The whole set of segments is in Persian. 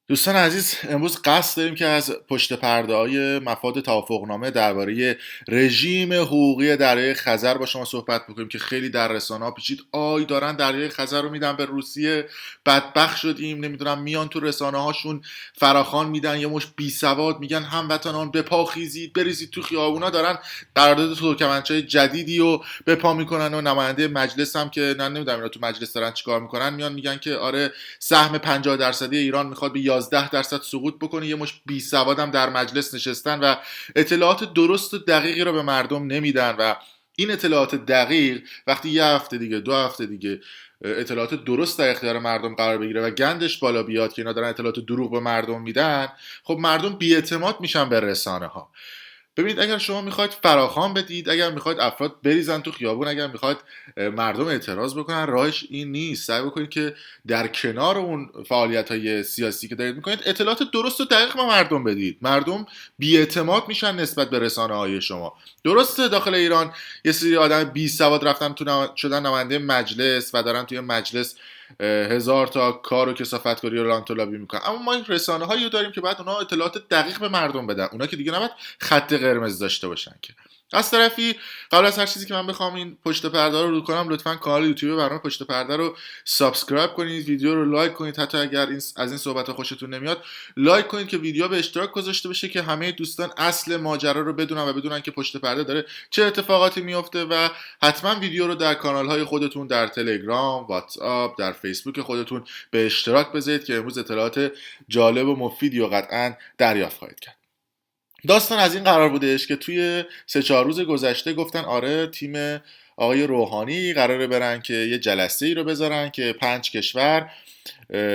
دوستان عزیز، امروز قصد داریم که از پشت پرده‌های مفاد توافقنامه درباره رژیم حقوقی دریای خزر با شما صحبت بکنیم که خیلی در رسانه‌ها پیچید. دارن دریای خزر رو میدن به روسیه، بدبخت شدیم، نمیدونم میان تو رسانه‌هاشون فراخوان میدن، یه مش بی سواد میگن هموطنان به پا خیزید، بریزید تو خیابونا، دارن قرارداد ترکمنچای جدیدی رو به پا میکنن و نماینده مجلس هم که نمیدونم اینا تو مجلس دارن چیکار میکنن، میان میگن که آره سهم 50% ایران میخواد به 11% سقوط بکنه. یه مش بی سوادم در مجلس نشستن و اطلاعات درست و دقیقی رو به مردم نمیدن و این اطلاعات دقیق وقتی یه هفته دیگه، 2 هفته دیگه اطلاعات درست در اختیار مردم قرار بگیره و گندش بالا بیاد که اینا دارن اطلاعات دروغ به مردم میدن، خب مردم بی‌اعتماد میشن به رسانه ها. ببینید، اگر شما میخواید فراخوان بدید، اگر میخواید افراد بریزن تو خیابون، اگر میخواید مردم اعتراض بکنن، راهش این نیست. سعی بکنید که در کنار اون فعالیت های سیاسی که دارید میکنید اطلاعات درست و دقیق به مردم بدید. مردم بی‌اعتماد میشن نسبت به رسانه های شما. درسته داخل ایران یه سری آدم بی سواد رفتن شدن نماینده مجلس و دارن توی مجلس هزار تا کار و کثافتکاری و لانتولابی میکنن، اما ما این رسانه هایی داریم که بعد اونها اطلاعات دقیق به مردم بدن. اونا که دیگه نباید خط قرمز داشته باشن که. از طرفی قبل از هر چیزی که من بخوام این پشت پرده رو کنم، لطفا کانال یوتیوب برنامه پشت پرده رو سابسکرایب کنید، ویدیو رو لایک کنید، حتی اگر از این صحبت خوشتون نمیاد لایک کنید که ویدیو به اشتراک گذاشته بشه که همه دوستان اصل ماجرا رو بدونن و بدونن که پشت پرده داره چه اتفاقاتی میفته. و حتما ویدیو رو در کانال های خودتون، در تلگرام، واتساپ، در فیسبوک خودتون به اشتراک بذارید که امروز اطلاعات جالب و مفیدی و قطعا دریافت خواهید کرد. داستان از این قرار بودش که توی 3-4 روز گذشته گفتن آره تیم آقای روحانی قراره برن که یه جلسه ای رو بذارن که 5 کشور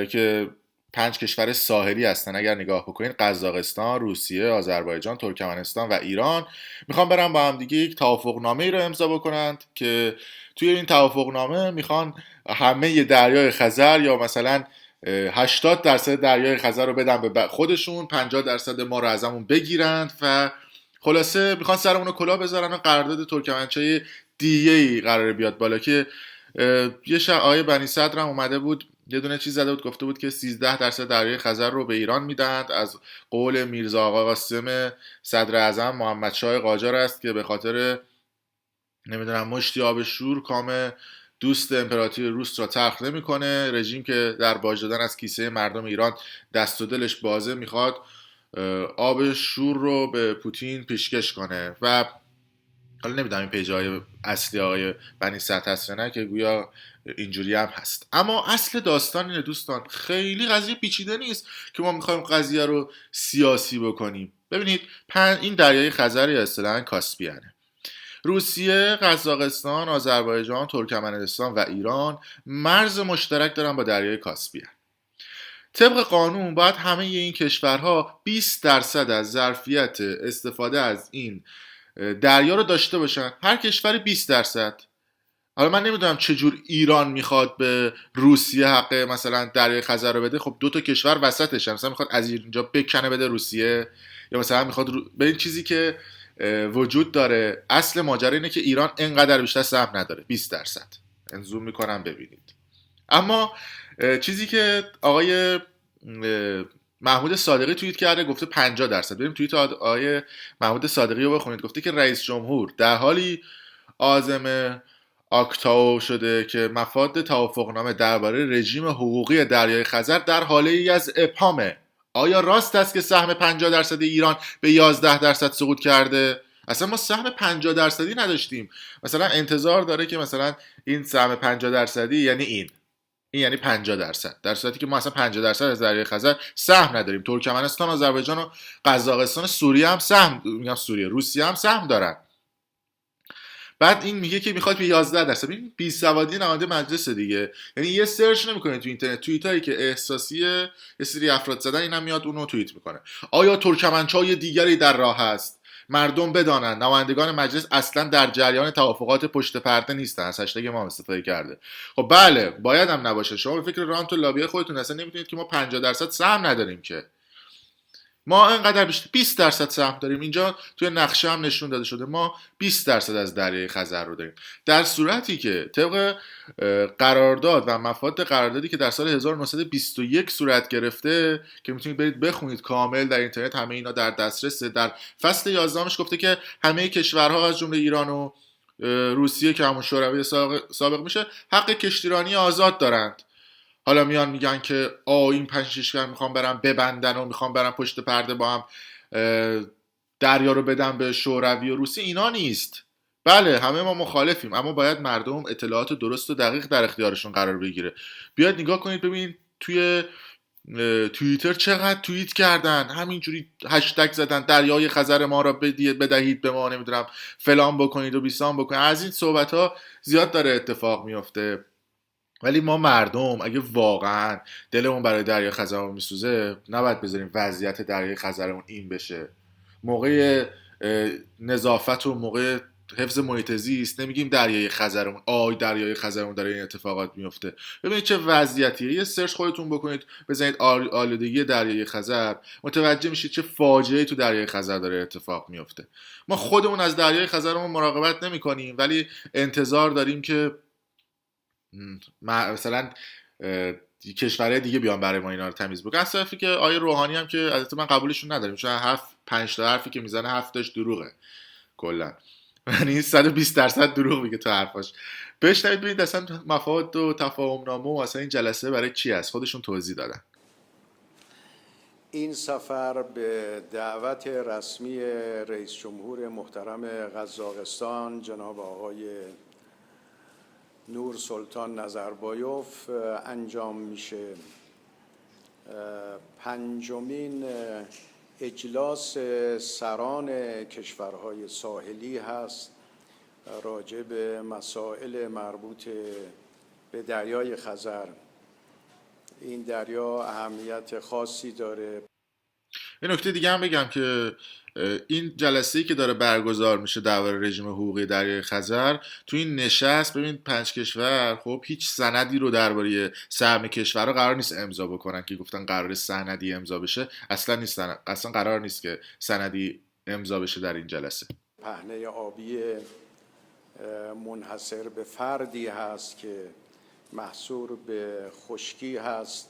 که 5 کشور ساحلی هستن، اگر نگاه بکنید قزاقستان، روسیه، آذربایجان، ترکمنستان و ایران، میخوان برن با هم دیگه یک توافقنامه ای رو امضا بکنند که توی این توافقنامه میخوان همه دریای خزر یا مثلا 80% دریای خزر رو بدن به خودشون، 50% ما رو ازمون بگیرند و خلاصه میخوان سرمون رو کلاه بذارن و قرارداد ترکمنچای دیگه ای قراره بیاد بالا که یه آقای بنی صدر هم اومده بود یه دونه چیز زده بود، گفته بود که 13% دریای خزر رو به ایران میدند. از قول میرزا آقا قاسم صدر اعظم محمد شاه قاجار است که به خاطر نمیدونم مشتی آب شور کام دوست امپراتوری روس را تلخ نمیکنه. رژیم که در باج دادن از کیسه مردم ایران دست و دلش بازه، میخواد آب شور رو به پوتین پیشکش کنه و حالا نمیدونم این پیجای اصلی آقای بنی صدر هست یا نه که گویا اینجوری هم هست. اما اصل داستان اینه دوستان، خیلی قضیه پیچیده نیست که ما میخوایم قضیه رو سیاسی بکنیم. ببینید، این دریای خزر یا اصطلاحاً کاسپیانه. روسیه، قزاقستان، آذربایجان، ترکمنستان و ایران مرز مشترک دارن با دریای کاسپیان. طبق قانون باید همه این کشورها 20% از ظرفیت استفاده از این دریا رو داشته باشن، هر کشوری 20%. حالا من نمیدونم چجور ایران میخواد به روسیه حق مثلا دریای خزر رو بده. خب 2 کشور وسطش، مثلا میخواد از اینجا بکنه بده روسیه، یا مثلا میخواد به این چیزی که وجود داره. اصل ماجرا اینه که ایران انقدر بیشتر سهم نداره، 20%. انزوم میکنم ببینید. اما چیزی که آقای محمود صادقی توییت کرده گفته 50%. بریم توییت آقای محمود صادقی رو بخونید. گفته که رئیس جمهور در حالی عازم آکتاو شده که مفاد توافقنامه درباره رژیم حقوقی دریای خزر در حاله ای از ابهامه. آیا راست است که سهم 50% ایران به 11% سقوط کرده؟ اصلا ما سهم 50% نداشتیم. مثلا انتظار داره که مثلا این سهم 50% یعنی این یعنی 50%، در صورتی که ما اصلا 50% از دریای خزر سهم نداریم. ترکمنستان، آذربایجان و قزاقستان، سوریه هم سهم، میگم سوریه، روسیه هم سهم دارن. بعد این میگه که میخواد به 11%. این بی سوادی نماینده مجلس دیگه. یعنی یه سرچ نمیکنه تو اینترنت، توییتایی که احساسیه یه سری افراد زدن، اینم میاد اونو توییت میکنه. آیا ترکمنچای دیگری در راه است؟ مردم بدانند نمایندگان مجلس اصلا در جریان توافقات پشت پرده نیستن. از هشتگ ما استفاده کرده. خب بله، باید هم نباشه. شما به فکر رانت و لابی خودتون اصلا نمیتونید که ما 50% سهم نداریم که. ما انقدر بیشتر 20% سهم داریم. اینجا توی نقشه هم نشون داده شده ما 20% از دریای خزر رو داریم، در صورتی که طبق قرارداد و مفاد قراردادی که در سال 1921 صورت گرفته که میتونید برید بخونید کامل در اینترنت، همه اینا در دسترسه. در فصل 11 گفته که همه کشورها از جمله ایران و روسیه که همون شوروی سابق میشه حق کشتیرانی آزاد دارند. حالا میان میگن که این 5 کشور میخوام برم ببندن و میخوام برم پشت پرده با هم دریا رو بدن به شوروی و روسیه. اینا نیست. بله همه ما مخالفیم، اما باید مردم اطلاعات درست و دقیق در اختیارشون قرار بگیره. بیاید نگاه کنید ببینید توی توییتر چقدر توییت کردن، همینجوری هشتگ زدن دریای خزر ما را بدهید به ما، نمیدونم فلان بکنید و بیسان بکنید. از این صحبت ها زیاد داره اتفاق میفته. ولی ما مردم اگه واقعا دلمون برای دریای خزرمون میسوزه، نباید بذاریم وضعیت دریای خزرمون این بشه. موقع نظافت و موقع حفظ محیط زیست نمیگیم دریای خزرمون دریای خزرمون داره این اتفاقات میفته. ببینید چه وضعیتیه. یه سرچ خودتون بکنید، بزنید آلودگی دریای خزر، متوجه میشید چه فاجعه‌ای تو دریای خزر داره اتفاق میفته. ما خودمون از دریای خزرمون مراقبت نمی‌کنیم، ولی انتظار داریم که مثلا کشورهای دیگه بیان برای ما اینا رو تمیز بکنن. از طرفی که آیه روحانی هم که البته من قبولشون نداریم، چون 5 تا حرفی که میزنه 7 دروغه کلا، یعنی 120% دروغ میگه تو حرفاش. بشنوید ببینید اصلا مفاد و تفاهم نامه و اصلا این جلسه برای چی است، خودشون توضیح دادن. این سفر به دعوت رسمی رئیس جمهور محترم قزاقستان جناب آقای نور سلطان نظربایوف انجام میشه. 5مین اجلاس سران کشورهای ساحلی هست راجع به مسائل مربوط به دریای خزر. این دریا اهمیت خاصی داره. یه نکته دیگه هم بگم که این جلسه‌ای که داره برگزار میشه درباره رژیم حقوقی دریای خزر، تو این نشست ببین 5 کشور خب هیچ سندی رو درباره سهم کشورها قرار نیست امضا بکنن که گفتن قرار سندی امضا بشه. اصلا قرار نیست که سندی امضا بشه در این جلسه. پهنه آبی منحصر به فردی هست که محصور به خشکی هست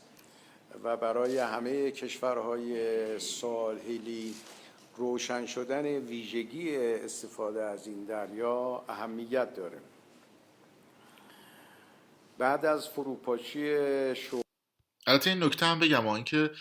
و برای همه کشورهای ساحلی روشن شدن ویژگی استفاده از این دریا اهمیت داره. بعد از فروپاشی البته این نکته هم بگم این که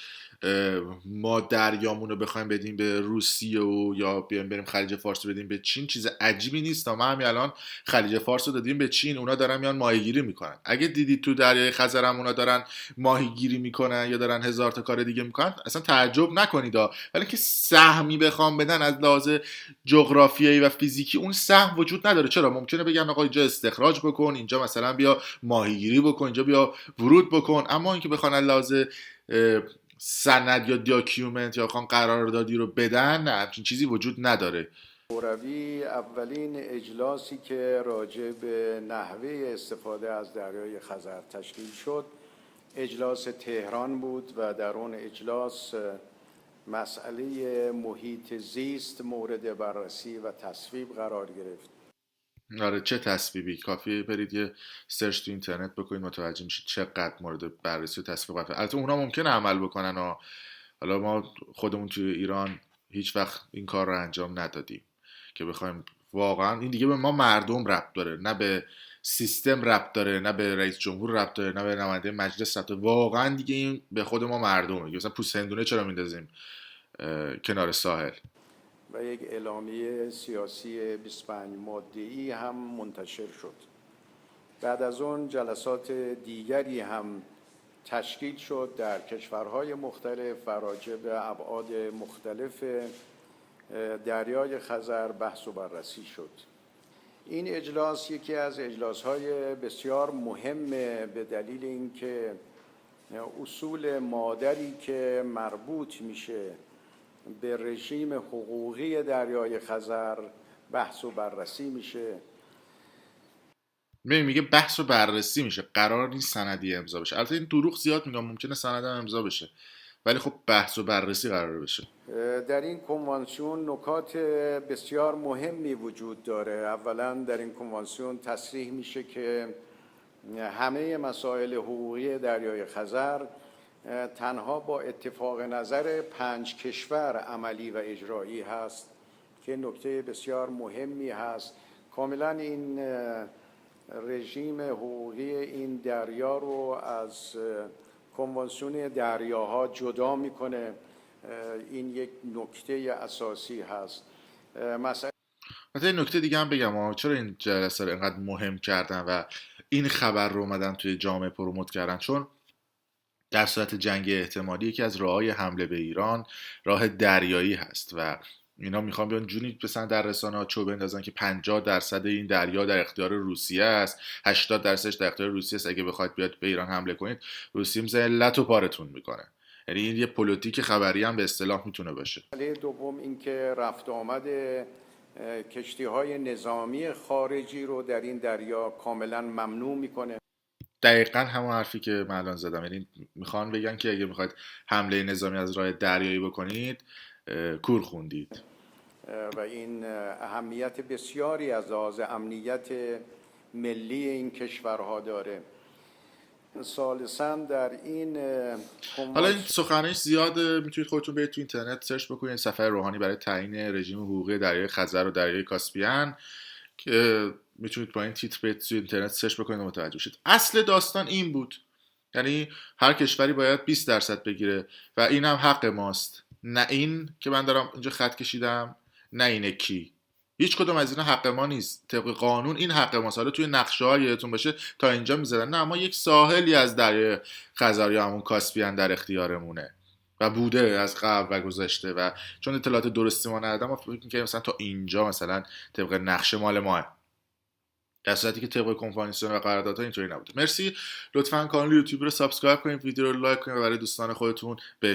ما دریامون رو بخوایم بدیم به روسیه و یا بیایم بریم خلیج فارس رو بدیم به چین چیز عجیبی نیست. ما همین الان خلیج فارس رو دادیم به چین، اونا دارن میان ماهیگیری میکنن. اگه دیدید تو دریای خزر هم اونا دارن ماهیگیری میکنن یا دارن هزار تا کار دیگه میکنن، اصلا تعجب نکنید. ولی که سهمی بخوام بدن از لحاظ جغرافیایی و فیزیکی اون سهم وجود نداره. چرا؟ ممکنه بگن آقا اینجا استخراج بکن، اینجا مثلا بیا ماهیگیری بکن، اینجا بیا ورود بکن. اما اینکه بخوان از لحاظ سند یا داکیومنت یا خواهن قراردادی رو بدن، نه، همچین چیزی وجود نداره. شوروی اولین اجلاسی که راجع به نحوه استفاده از دریای خزر تشکیل شد اجلاس تهران بود و در اون اجلاس مسئله محیط زیست مورد بررسی و تصویب قرار گرفت. آره چه تصویبی، کافیه برید یه سرچ تو اینترنت بکنید متوجه میشید چقدر مورد بررسی و تصویب قرار. البته اونا ممکنه عمل بکنن و حالا ما خودمون توی ایران هیچ وقت این کار رو انجام ندادیم که بخوایم. واقعا این دیگه به ما مردم ربط داره، نه به سیستم ربط داره، نه به رئیس جمهور ربط داره، نه به نماینده مجلس ربط داره. واقعا دیگه این به خود ما مردمه. مثلا پوست هندونه چرا میندازیم کنار ساحل؟ و یک اعلامیه سیاسی 25 ماده‌ای هم منتشر شد. بعد از اون جلسات دیگری هم تشکیل شد در کشورهای مختلف و راجع به ابعاد مختلف دریای خزر بحث و بررسی شد. این اجلاس یکی از اجلاس‌های بسیار مهمه به دلیل اینکه اصول مادری که مربوط میشه به رژیم حقوقی دریای خزر بحث و بررسی میشه. میگه بحث و بررسی میشه، قرار نیست سندی امضا بشه. البته این دروغ زیاد میگم، ممکنه سند امضا بشه ولی خب بحث و بررسی قرار بشه. در این کنوانسیون نکات بسیار مهمی وجود داره. اولا در این کنوانسیون تصریح میشه که همه مسائل حقوقی دریای خزر تنها با اتفاق نظر 5 کشور عملی و اجرایی هست که نکته بسیار مهمی هست. کاملا این رژیم حقوقی این دریا رو از کنوانسیون دریاها جدا میکنه. این یک نکته اساسی هست. مثلا نکته دیگه هم بگم چرا این جلسه رو اینقدر مهم کردن و این خبر رو اومدن توی جامعه پروموت کردن؟ چون در صورت جنگ احتمالی یکی از راههای حمله به ایران راه دریایی هست و اینا میخوان بیان جونی مثلا در رسانه‌ها چوب بندازن که 50% این دریا در اختیار روسیه است، 80%ش در اختیار روسیه است، اگه بخواید بیاد به ایران حمله کنید روسیه میزنه لط و پارتون میکنه. یعنی این یه پلیتیک خبری هم به اصطلاح میتونه باشه. دوم اینکه رفت آمد کشتی‌های نظامی خارجی رو در این دریا کاملا ممنوع میکنه. دقیقاً همون حرفی که من الان زدم. یعنی میخوان بگن که اگه میخواید حمله نظامی از راه دریایی بکنید کور خوندید و این اهمیت بسیاری از لحاظ امنیت ملی این کشورها داره. ثالثاً در این حالا این سخنرانیش زیاده، میتونید خودتون برید تو اینترنت سرچ بکنید سفر روحانی برای تعیین رژیم حقوقی دریای خزر و دریای کاسپیان که میتونید با این تیتر برید تو اینترنت سرچ بکنید و متوجه شید. اصل داستان این بود، یعنی هر کشوری باید 20% بگیره و این هم حق ماست، نه این که من دارم اینجا خط کشیدم، نه اینه کی. هیچ کدوم از اینا حق ما نیست. طبق قانون این حق ماست. حالا توی نقشه ها یادتون باشه تا اینجا می‌زدن نه ما یک ساحلی از دریای خزر یا همون کاسپیان در اختیارمونه و بوده از قبل و گذشته و چون اطلاعات درستی ما ندادم ما فکر می‌کردیم مثلا تا اینجا مثلا طبق نقشه مال ماه، در صورتی که طبق کنوانسیون و قراردادها اینطوری نبوده. مرسی. لطفاً کانال یوتیوب رو سابسکرایب کنید، ویدیو رو لایک کنید و برای دوستان خودتون به